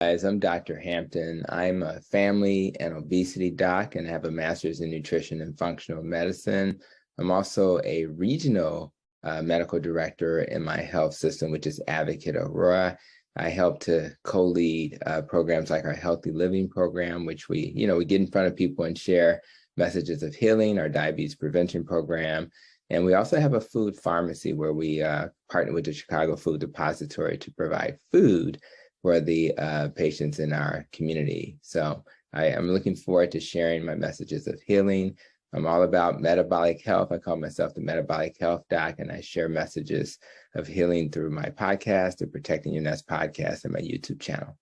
Guys, I'm Dr. Hampton. I'm a family and obesity doc and have a master's in nutrition and functional medicine. I'm also a regional medical director in my health system, which is Advocate Aurora. I help to co-lead programs like our Healthy Living program, which we get in front of people and share messages of healing, our diabetes prevention program. And we also have a food pharmacy where we partner with the Chicago Food Depository to provide food for the patients in our community. So I am looking forward to sharing my messages of healing. I'm all about metabolic health. I call myself the metabolic health doc, and I share messages of healing through my podcast, the Protecting Your Nest podcast, and my YouTube channel.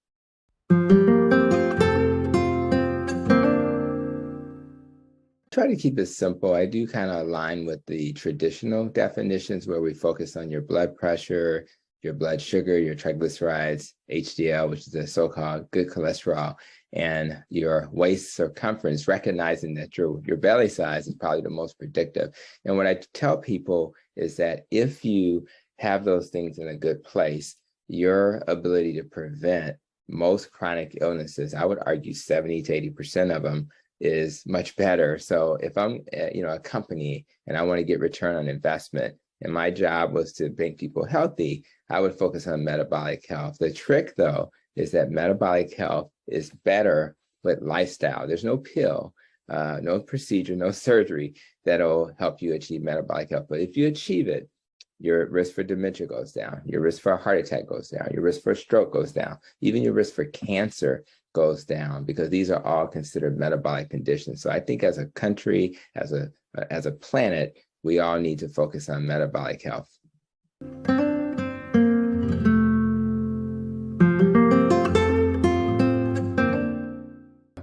Try to keep it simple. I do kind of align with the traditional definitions where we focus on your blood pressure, your blood sugar, your triglycerides, HDL, which is the so-called good cholesterol, and your waist circumference, recognizing that your belly size is probably the most predictive. And what I tell people is that if you have those things in a good place, your ability to prevent most chronic illnesses, I would argue 70 to 80% of them, is much better. So if I'm a company and I want to get return on investment, and my job was to make people healthy, I would focus on metabolic health. The trick, though, is that metabolic health is better with lifestyle. There's no pill, no procedure, no surgery that'll help you achieve metabolic health. But if you achieve it, your risk for dementia goes down, your risk for a heart attack goes down, your risk for a stroke goes down, even your risk for cancer goes down, because these are all considered metabolic conditions. So I think as a country, as a planet, we all need to focus on metabolic health.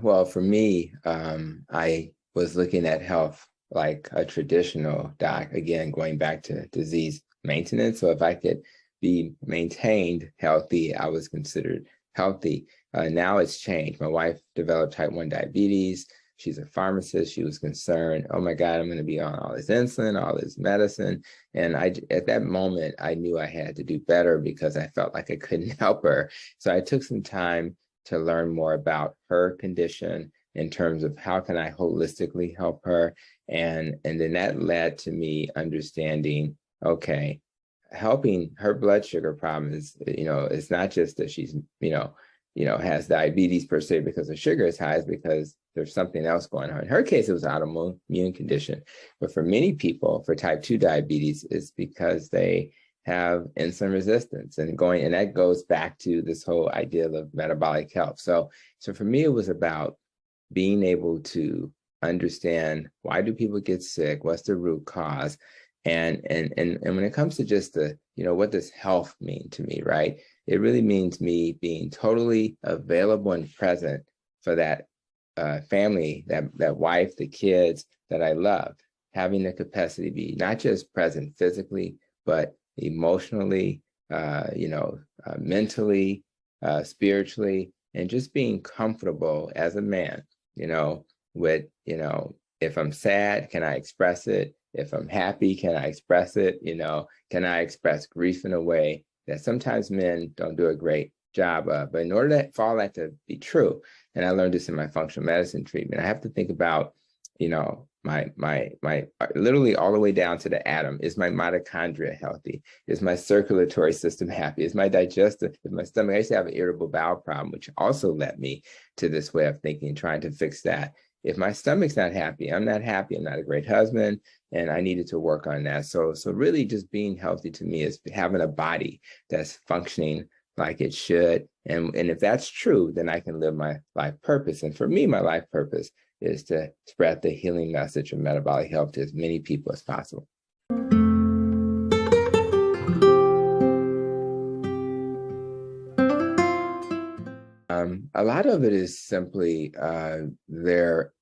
Well, for me, I was looking at health like a traditional doc, again, going back to disease maintenance. So if I could be maintained healthy, I was considered healthy. Now it's changed. My wife developed type 1 diabetes. She's a pharmacist. She was concerned, oh my God, I'm going to be on all this insulin, all this medicine. And at that moment, I knew I had to do better because I felt like I couldn't help her. So I took some time to learn more about her condition in terms of how can I holistically help her. And then that led to me understanding, okay, helping her blood sugar problem is, it's not just that she's, has diabetes per se because her sugar is high, it's because there's something else going on. In her case, it was an autoimmune condition. But for many people, for type 2 diabetes, it's because they have insulin resistance and that goes back to this whole idea of metabolic health. So for me, it was about being able to understand, why do people get sick? What's the root cause? And when it comes to just what does health mean to me, right? It really means me being totally available and present for that family, that wife, the kids that I love, having the capacity to be not just present physically, but emotionally, mentally, spiritually, and just being comfortable as a man, with, if I'm sad, can I express it? If I'm happy, can I express it? Can I express grief in a way that sometimes men don't do a great job of? But in order for all that to be true, and I learned this in my functional medicine treatment, I have to think about, my literally all the way down to the atom. Is my mitochondria healthy? Is my circulatory system happy? Is my digestive, is my stomach? I used to have an irritable bowel problem, which also led me to this way of thinking, trying to fix that. If my stomach's not happy, I'm not happy, I'm not a great husband, and I needed to work on that. So really just being healthy to me is having a body that's functioning like it should. And if that's true, then I can live my life purpose. And for me, my life purpose is to spread the healing message of metabolic health to as many people as possible. A lot of it is simply they're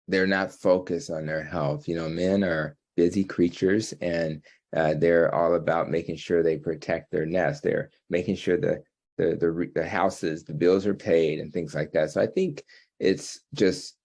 not focused on their health. Men are busy creatures, and they're all about making sure they protect their nest. They're making sure the houses, the bills are paid and things like that. So I think it's just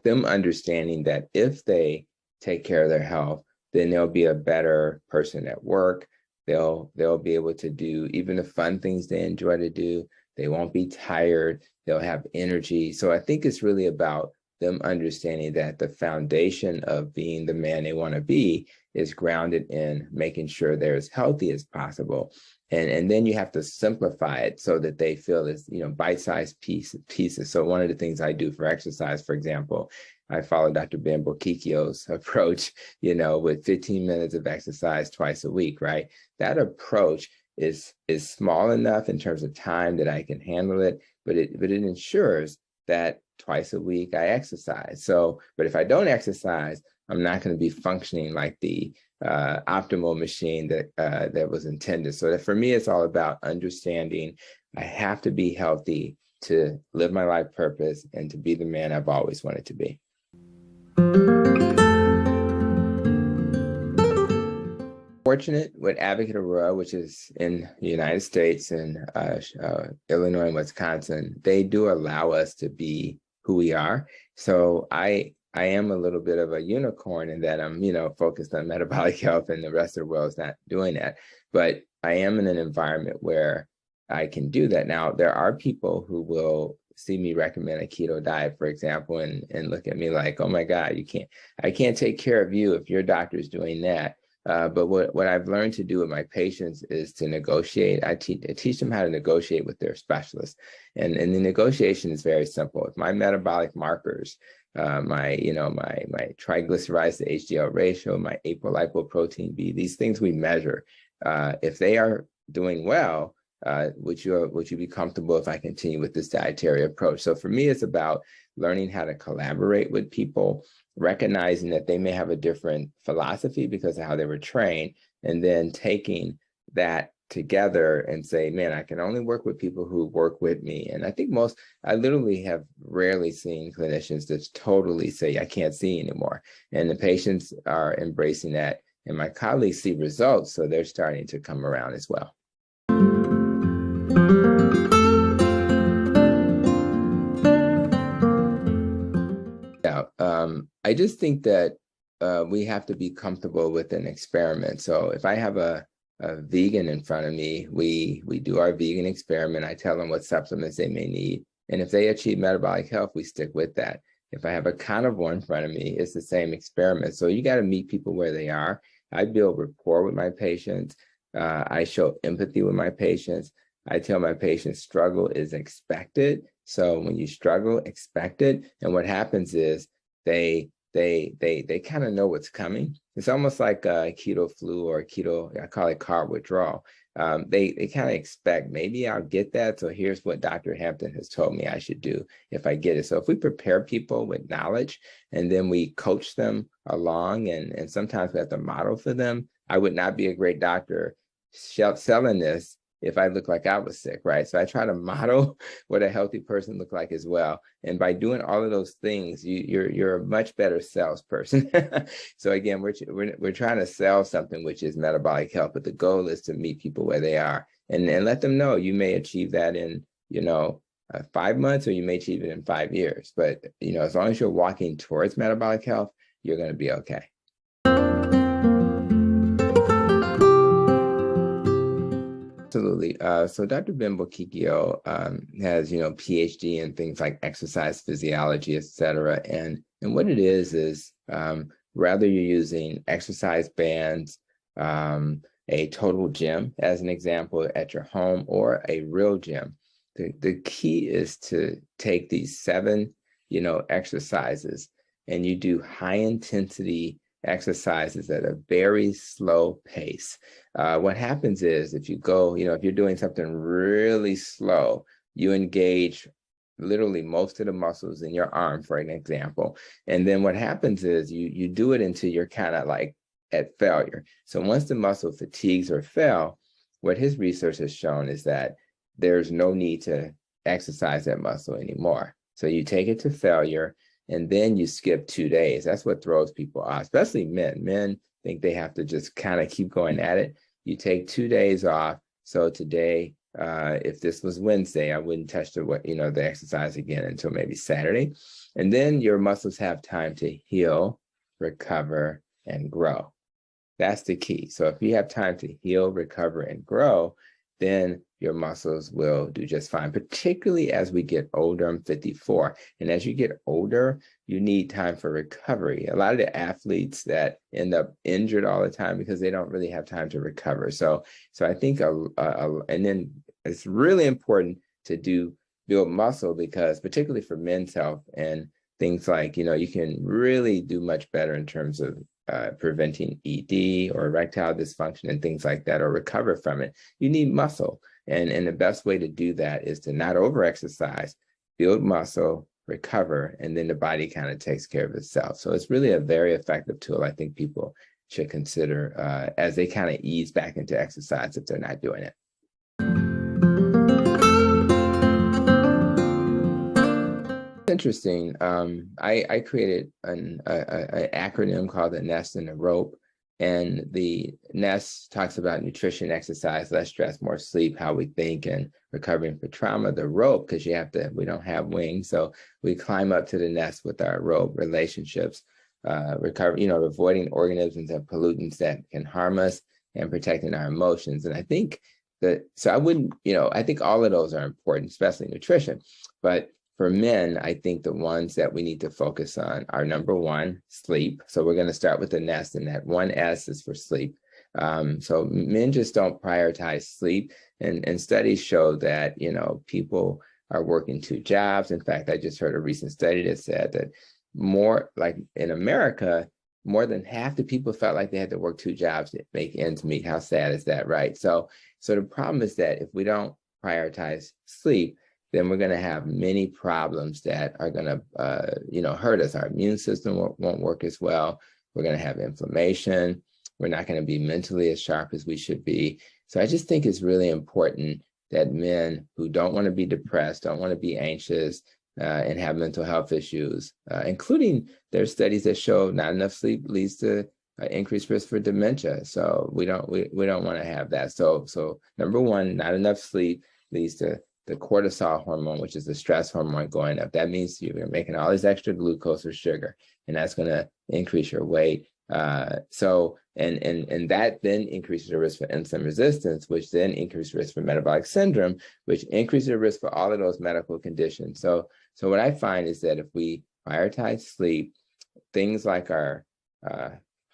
them understanding that if they take care of their health, then they'll be a better person at work. They'll be able to do even the fun things they enjoy to do. They won't be tired. They'll have energy. So I think it's really about them understanding that the foundation of being the man they want to be is grounded in making sure they're as healthy as possible. And then you have to simplify it so that they feel this, bite-sized pieces. So one of the things I do for exercise, for example, I follow Dr. Ben Bokichio's approach, with 15 minutes of exercise twice a week, right? That approach is small enough in terms of time that I can handle it, but it ensures that twice a week I exercise. So, but if I don't exercise, I'm not going to be functioning like the optimal machine that was intended. So that for me, it's all about understanding I have to be healthy to live my life purpose and to be the man I've always wanted to be. Fortunate with Advocate Aurora, which is in the United States and Illinois and Wisconsin, they do allow us to be who we are. So I am a little bit of a unicorn in that I'm, focused on metabolic health and the rest of the world is not doing that. But I am in an environment where I can do that. Now, there are people who will see me recommend a keto diet, for example, and look at me like, oh my God, I can't take care of you if your doctor's doing that. But what I've learned to do with my patients is to negotiate. I teach them how to negotiate with their specialists. And the negotiation is very simple. If my metabolic markers, my triglycerides to HDL ratio, my apolipoprotein B, these things we measure, if they are doing well, would you be comfortable if I continue with this dietary approach? So for me, it's about learning how to collaborate with people, recognizing that they may have a different philosophy because of how they were trained, and then taking that together and say, man, I can only work with people who work with me. And I think I literally have rarely seen clinicians that totally say, I can't see anymore. And the patients are embracing that. And my colleagues see results, so they're starting to come around as well. I just think that we have to be comfortable with an experiment. So if I have a vegan in front of me, we do our vegan experiment. I tell them what supplements they may need. And if they achieve metabolic health, we stick with that. If I have a carnivore in front of me, it's the same experiment. So you got to meet people where they are. I build rapport with my patients. I show empathy with my patients. I tell my patients struggle is expected. So when you struggle, expect it. And what happens is they kind of know what's coming. It's almost like a keto flu or keto, I call it carb withdrawal. They kind of expect, maybe I'll get that. So here's what Dr. Hampton has told me I should do if I get it. So if we prepare people with knowledge and then we coach them along, and sometimes we have to model for them. I would not be a great doctor selling this if I look like I was sick, right? So I try to model what a healthy person look like as well. And by doing all of those things, you're a much better salesperson. So again, we're trying to sell something which is metabolic health, but the goal is to meet people where they are and let them know you may achieve that in 5 months, or you may achieve it in 5 years. But as long as you're walking towards metabolic health, you're going to be okay. Absolutely. So Dr. Ben Bokichio has, PhD in things like exercise physiology, et cetera. And what it is rather you're using exercise bands, a total gym, as an example, at your home, or a real gym, the key is to take these 7, exercises, and you do high intensity exercises at a very slow pace. What happens is if you go, if you're doing something really slow, you engage literally most of the muscles in your arm, for an example. And then what happens is you do it until you're kind of like at failure. So once the muscle fatigues or fail, what his research has shown is that there's no need to exercise that muscle anymore. So you take it to failure, and then you skip 2 days. That's what throws people off, especially men. Men think they have to just kind of keep going at it. You take 2 days off. So today, if this was Wednesday, I wouldn't touch the exercise again until maybe Saturday. And then your muscles have time to heal, recover, and grow. That's the key. So if you have time to heal, recover, and grow, then your muscles will do just fine, particularly as we get older. I'm 54. And as you get older, you need time for recovery. A lot of the athletes that end up injured all the time because they don't really have time to recover. So I think, and then it's really important to build muscle, because particularly for men's health and things like, you can really do much better in terms of preventing ED or erectile dysfunction and things like that, or recover from it. You need muscle. And the best way to do that is to not over-exercise, build muscle, recover, and then the body kind of takes care of itself. So it's really a very effective tool I think people should consider as they kind of ease back into exercise if they're not doing it. Interesting. I created an acronym called the NEST and the ROPE. And the NEST talks about nutrition, exercise, less stress, more sleep, how we think, and recovering for trauma. The ROPE, because we don't have wings, so we climb up to the nest with our ROPE: relationships, avoiding organisms and pollutants that can harm us, and protecting our emotions. And I think I think all of those are important, especially nutrition. But for men, I think the ones that we need to focus on are, number one, sleep. So we're going to start with the nest, and that one S is for sleep. So men just don't prioritize sleep. And studies show that, people are working 2 jobs. In fact, I just heard a recent study that said that more, like in America, more than half the people felt like they had to work 2 jobs to make ends meet. How sad is that, right? So the problem is that if we don't prioritize sleep, then we're going to have many problems that are going to, hurt us. Our immune system won't work as well. We're going to have inflammation. We're not going to be mentally as sharp as we should be. So I just think it's really important that men who don't want to be depressed, don't want to be anxious, and have mental health issues, including there's studies that show not enough sleep leads to increased risk for dementia. So we don't want to have that. So number one, not enough sleep leads to the cortisol hormone, which is the stress hormone, going up. That means you're making all this extra glucose or sugar, and that's going to increase your weight. And that then increases the risk for insulin resistance, which then increases risk for metabolic syndrome, which increases the risk for all of those medical conditions. So what I find is that if we prioritize sleep, things like our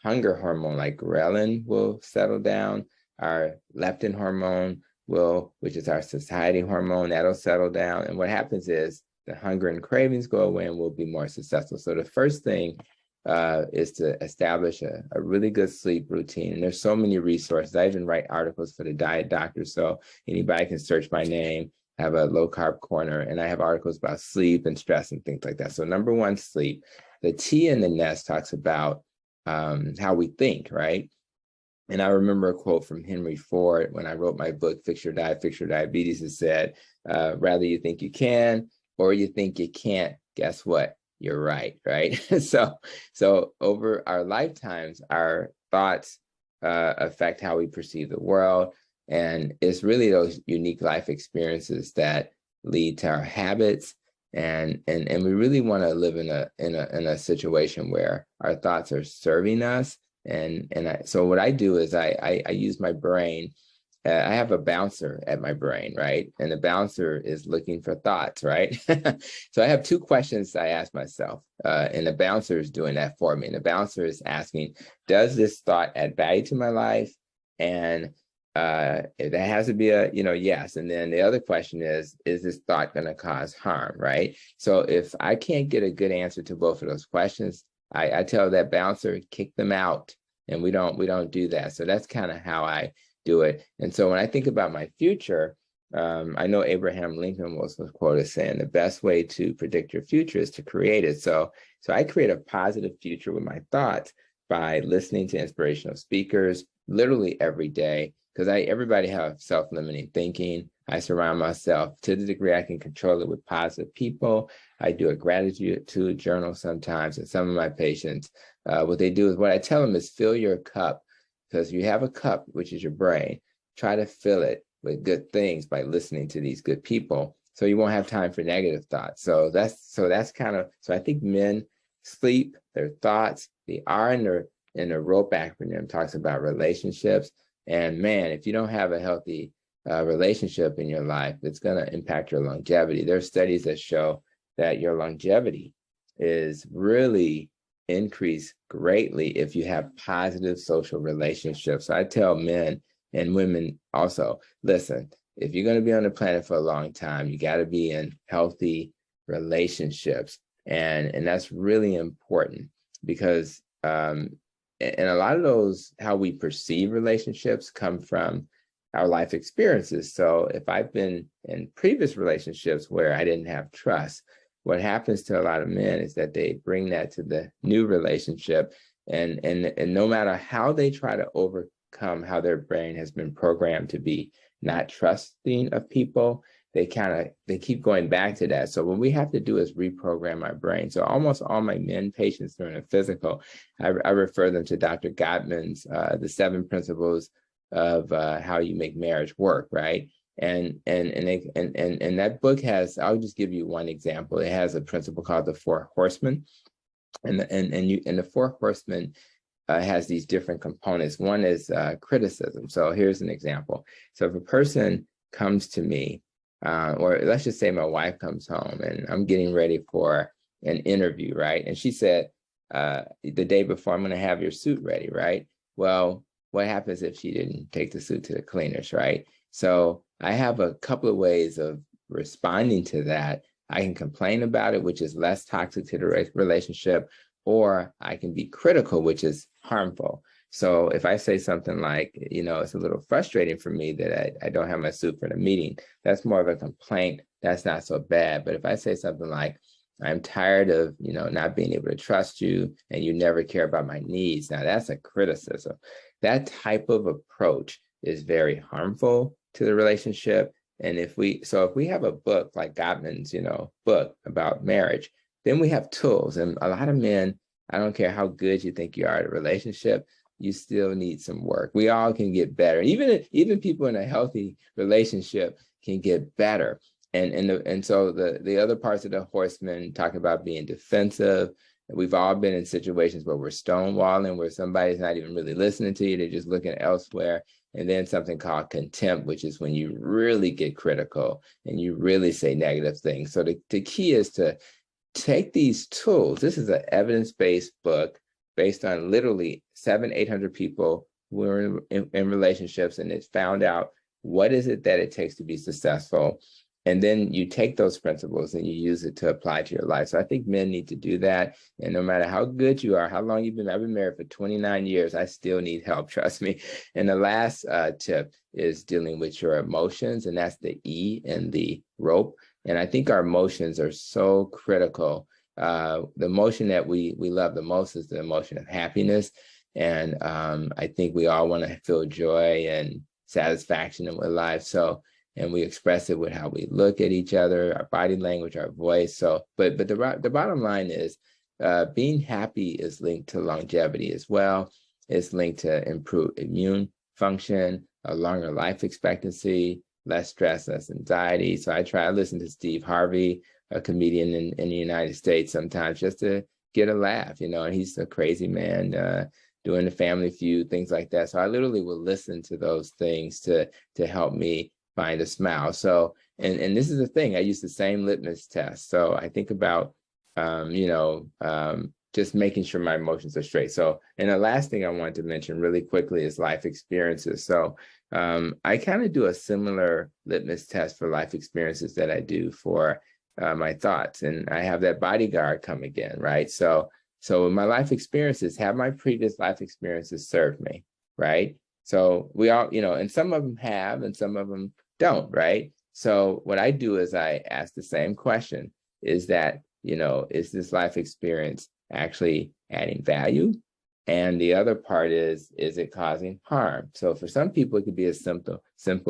hunger hormone, like ghrelin, will settle down. Our leptin hormone which is our satiety hormone, that'll settle down. And what happens is the hunger and cravings go away, and we'll be more successful. So the first thing is to establish a really good sleep routine. And there's so many resources. I even write articles for the Diet Doctor, so anybody can search my name. I have a low carb corner, and I have articles about sleep and stress and things like that. So number one, sleep. The T in the NEST talks about how we think, right? And I remember a quote from Henry Ford when I wrote my book, Fix Your Diet, Fix Your Diabetes. It said, rather you think you can or you think you can't, guess what? You're right, right? So over our lifetimes, our thoughts affect how we perceive the world. And it's really those unique life experiences that lead to our habits. And we really want to live in a situation where our thoughts are serving us. So what I do is I use my brain. I have a bouncer at my brain, right? And the bouncer is looking for thoughts, right? So I have 2 questions I ask myself, and the bouncer is doing that for me. And the bouncer is asking, does this thought add value to my life? And if that has to be a, yes. And then the other question is this thought going to cause harm, right? So if I can't get a good answer to both of those questions, I tell that bouncer, kick them out, and we don't do that. So that's kind of how I do it. And so when I think about my future, I know Abraham Lincoln was quoted saying the best way to predict your future is to create it. So I create a positive future with my thoughts by listening to inspirational speakers literally every day, because everybody have self-limiting thinking. I surround myself to the degree I can control it with positive people. I do a gratitude journal sometimes, and some of my patients, what they do is, what I tell them is, fill your cup, because you have a cup, which is your brain. Try to fill it with good things by listening to these good people, so you won't have time for negative thoughts. So that's kind of, so I think men sleep, their thoughts. The R in the ROPE acronym talks about relationships. And man, if you don't have a healthy relationship in your life, it's going to impact your longevity. There are studies that show that your longevity is really increased greatly if you have positive social relationships. So I tell men and women also, listen, if you're going to be on the planet for a long time, you got to be in healthy relationships. And that's really important because, and a lot of those, how we perceive relationships come from our life experiences. So if I've been in previous relationships where I didn't have trust, what happens to a lot of men is that they bring that to the new relationship, and no matter how they try to overcome how their brain has been programmed to be not trusting of people, they keep going back to that. So what we have to do is reprogram our brain. So almost all my men patients during a physical, I refer them to Dr. Gottman's the 7 principles of how you make marriage work, right? And that book has, I'll just give you one example. It has a principle called the Four Horsemen, and the Four Horsemen has these different components. One is criticism. So here's an example. So if a person comes to me, or let's just say my wife comes home and I'm getting ready for an interview, right? And she said, the day before, I'm going to have your suit ready, right? Well, what happens if she didn't take the suit to the cleaners, right? So I have a couple of ways of responding to that. I can complain about it, which is less toxic to the relationship, or I can be critical, which is harmful. So if I say something like, it's a little frustrating for me that I don't have my suit for the meeting, that's more of a complaint. That's not so bad. But if I say something like, I'm tired of, not being able to trust you and you never care about my needs, now that's a criticism. That type of approach is very harmful to the relationship. And if we have a book like Gottman's, book about marriage, then we have tools. And a lot of men, I don't care how good you think you are at a relationship, you still need some work. We all can get better. Even people in a healthy relationship can get better. And so the other parts of the horsemen talk about being defensive. We've all been in situations where we're stonewalling, where somebody's not even really listening to you. They're just looking elsewhere. And then something called contempt, which is when you really get critical and you really say negative things. So the key is to take these tools. This is an evidence-based book based on literally 700-800 people who were in relationships, and it's found out what is it that it takes to be successful. And then you take those principles and you use it to apply to your life. So I think men need to do that. And no matter how good you are, how long you've been, I've been married for 29 years. I still need help, trust me. And the last tip is dealing with your emotions. And that's the E in the rope. And I think our emotions are so critical. The emotion that we love the most is the emotion of happiness. And I think we all want to feel joy and satisfaction in life. And we express it with how we look at each other, our body language, our voice. So, but the bottom line is being happy is linked to longevity as well. It's linked to improved immune function, a longer life expectancy, less stress, less anxiety. So I listen to Steve Harvey, a comedian in the United States, sometimes just to get a laugh, and he's a crazy man doing the Family Feud, things like that. So I literally will listen to those things to help me find a smile. So, and this is the thing, I use the same litmus test. So I think about, just making sure my emotions are straight. So, and the last thing I wanted to mention really quickly is life experiences. So I kind of do a similar litmus test for life experiences that I do for my thoughts. And I have that bodyguard come again, right? So my life experiences, have my previous life experiences served me, right? So we all, and some of them have, and some of them don't, right? So what I do is I ask the same question, is that, is this life experience actually adding value? And the other part is it causing harm? So for some people, it could be as simple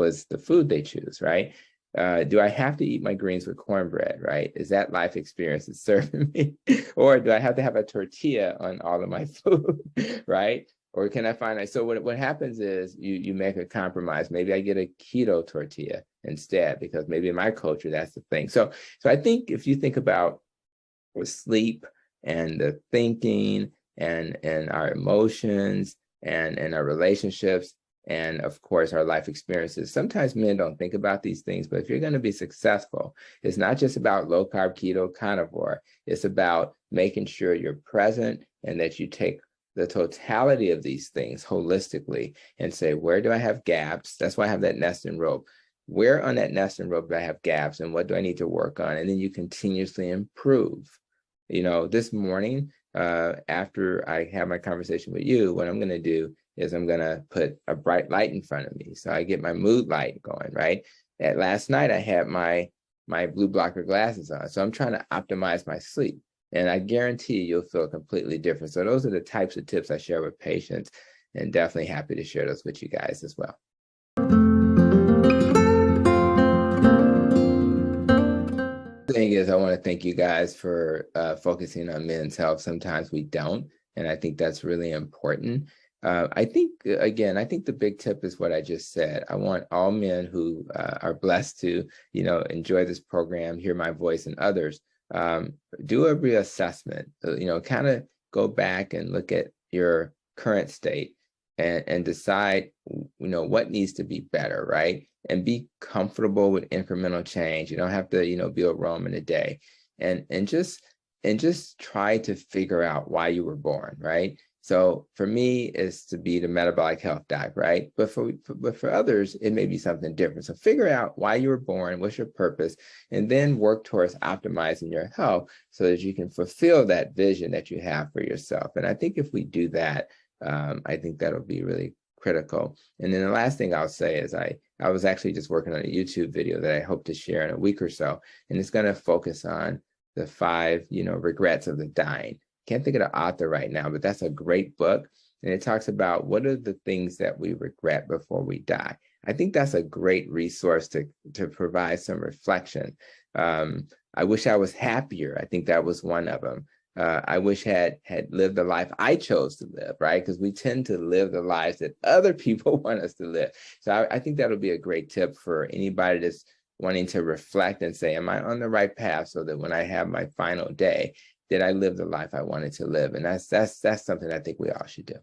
as the food they choose, right? Do I have to eat my greens with cornbread, right? Is that life experience that's serving me? Or do I have to have a tortilla on all of my food, right? Or can I find, so what happens is you make a compromise. Maybe I get a keto tortilla instead, because maybe in my culture, that's the thing. So I think if you think about the sleep and the thinking and our emotions and our relationships, and of course our life experiences. Sometimes men don't think about these things, but if you're going to be successful, it's not just about low carb, keto, carnivore. It's about making sure you're present and that you take the totality of these things holistically and say, where do I have gaps? That's why I have that nesting rope. Where on that nesting rope do I have gaps, and what do I need to work on? And then you continuously improve. This morning, after I have my conversation with you, what I'm going to do is I'm going to put a bright light in front of me. So I get my mood light going, right? Last night, I had my blue blocker glasses on. So I'm trying to optimize my sleep. And I guarantee you'll feel completely different. So those are the types of tips I share with patients, and definitely happy to share those with you guys as well. The thing is, I want to thank you guys for focusing on men's health. Sometimes we don't, and I think that's really important. I think the big tip is what I just said. I want all men who are blessed to, enjoy this program, hear my voice, and others, do a reassessment, kind of go back and look at your current state and decide, what needs to be better, right? And be comfortable with incremental change. You don't have to, build Rome in a day, and just try to figure out why you were born, right? So for me, it's to be the metabolic health doc, right? But for others, it may be something different. So figure out why you were born, what's your purpose, and then work towards optimizing your health so that you can fulfill that vision that you have for yourself. And I think if we do that, I think that'll be really critical. And then the last thing I'll say is I was actually just working on a YouTube video that I hope to share in a week or so, and it's going to focus on the 5, regrets of the dying. Can't think of the author right now, but that's a great book. And it talks about what are the things that we regret before we die. I think that's a great resource to provide some reflection. I wish I was happier. I think that was one of them. I wish I had lived the life I chose to live, right? Because we tend to live the lives that other people want us to live. So I think that'll be a great tip for anybody that's wanting to reflect and say, am I on the right path, so that when I have my final day, did I live the life I wanted to live? And that's something I think we all should do.